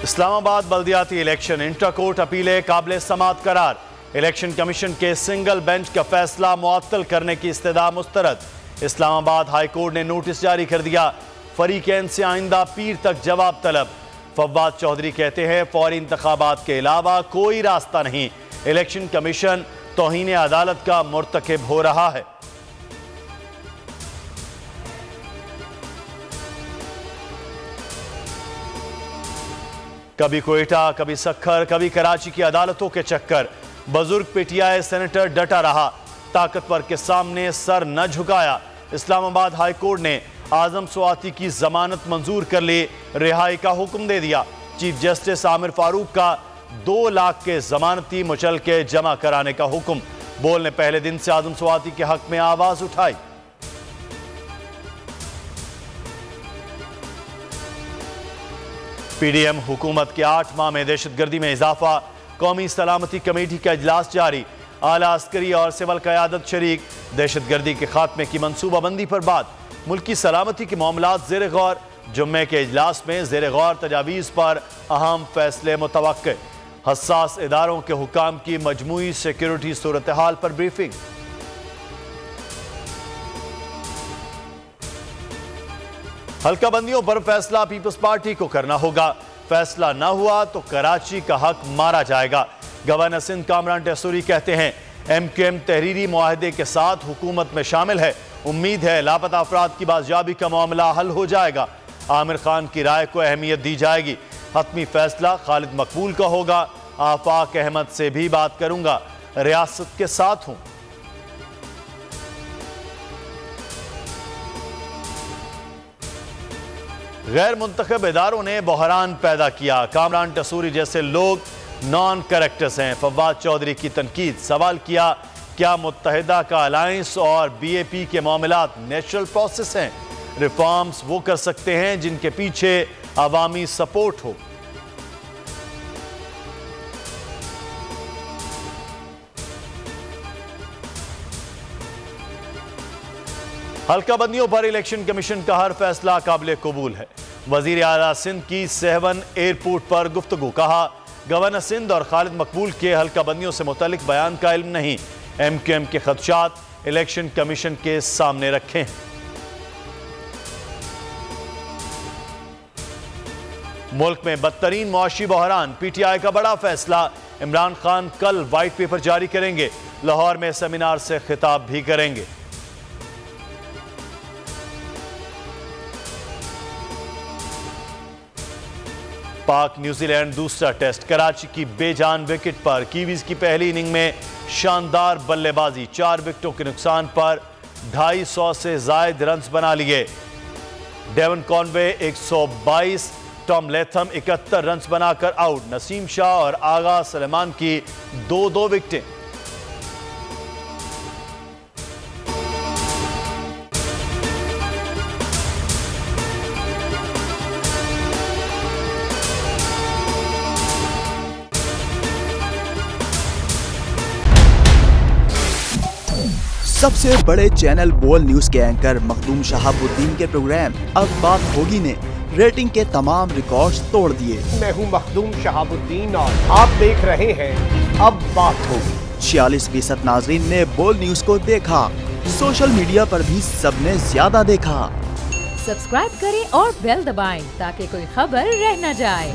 Islamabad बल्दियाती election inter court अपीलें काबिल समाअत करार। Election commission के सिंगल बेंच का फैसला मुअत्तल करने की इस्तदा मुस्तरद। इस्लामाबाद हाई कोर्ट ने नोटिस जारी कर दिया। फरीकैन से आइंदा पीर तक जवाब तलब। फव्वाद चौधरी कहते हैं फौरी इंतखाबात के अलावा कोई रास्ता नहीं। इलेक्शन कमीशन तौहीन अदालत का मुर्तकिब हो रहा है। कभी कोयटा, कभी सखर, कभी कराची की अदालतों के चक्कर। बुजुर्ग पीटीआई सेनेटर डटा रहा, ताकतवर के सामने सर न झुकाया। इस्लामाबाद हाई कोर्ट ने आजम स्वाति की जमानत मंजूर कर ली, रिहाई का हुक्म दे दिया। चीफ जस्टिस आमिर फारूक का 2 लाख के जमानती मुचलके जमा कराने का हुक्म। बोल ने पहले दिन से आजम स्वाति के हक में आवाज उठाई। पीडीएम हुकूमत के 8 माह में दहशतगर्दी में इजाफा। कौमी सलामती कमेटी का इजलास जारी। आला अस्करी और सिविल क़यादत शरीक। दहशतगर्दी के खात्मे की मनसूबाबंदी पर बात। मुल्की सलामती के मामलात ज़ेर गौर। जुम्मे के इजलास में ज़ेर गौर तजावीज़ पर अहम फैसले मुतवक्के। हसास इदारों के हुकाम की मजमूई सिक्योरिटी सूरत हाल पर ब्रीफिंग। हल्का बंदियों पर फैसला पीपल्स पार्टी को करना होगा। फैसला ना हुआ तो कराची का हक मारा जाएगा। गवर्नर सिंध कामरान टेसूरी कहते हैं एमक्यूएम तहरीरी मुआहदे के साथ हुकूमत में शामिल है। उम्मीद है लापता अफराद की बाजियाबी का मामला हल हो जाएगा। आमिर खान की राय को अहमियत दी जाएगी। हतमी फैसला खालिद मकबूल का होगा। आफाक अहमद से भी बात करूंगा, रियासत के साथ हूं। गैर मुंतखब इदारों ने बहरान पैदा किया। कामरान टेसूरी जैसे लोग नॉन कैरेक्टर्स हैं। फव्वाद चौधरी की तनकीद। सवाल किया क्या मुत्तहिदा का अलायंस और बीएपी के मामलात नेचुरल प्रोसेस हैं? रिफॉर्म्स वो कर सकते हैं जिनके पीछे अवामी सपोर्ट हो। हल्का बंदियों पर इलेक्शन कमीशन का हर फैसला काबिल कबूल है। वजीर आला सिंध की सेवन एयरपोर्ट पर गुफ्तगू। कहा गवर्नर सिंध और खालिद मकबूल के हल्का बंदियों से मुतालिक बयान का इल्म नहीं। एमक्यूएम के खदशात इलेक्शन कमीशन के सामने रखे हैं। मुल्क में बदतरीन मुआशी बहरान। पीटीआई का बड़ा फैसला। इमरान खान कल व्हाइट पेपर जारी करेंगे। लाहौर में सेमिनार से खिताब भी करेंगे। पाक न्यूजीलैंड दूसरा टेस्ट। कराची की बेजान विकेट पर कीवीज की पहली इनिंग में शानदार बल्लेबाजी। 4 विकेटों के नुकसान पर 250 से ज्यादा रन बना लिए। Devon Conway 122, Tom Latham 71 run बनाकर आउट। नसीम शाह और आगा सलेमान की 2-2 विकेटें। सबसे बड़े चैनल बोल न्यूज के एंकर मखदूम शहाबुद्दीन के प्रोग्राम अब बात होगी ने रेटिंग के तमाम रिकॉर्ड्स तोड़ दिए। मैं हूं मखदूम शहाबुद्दीन और आप देख रहे हैं अब बात होगी। 46% नाजरीन ने बोल न्यूज को देखा। सोशल मीडिया पर भी सबने ज्यादा देखा। सब्सक्राइब करें और बेल दबाएं ताकि कोई खबर रह न जाए।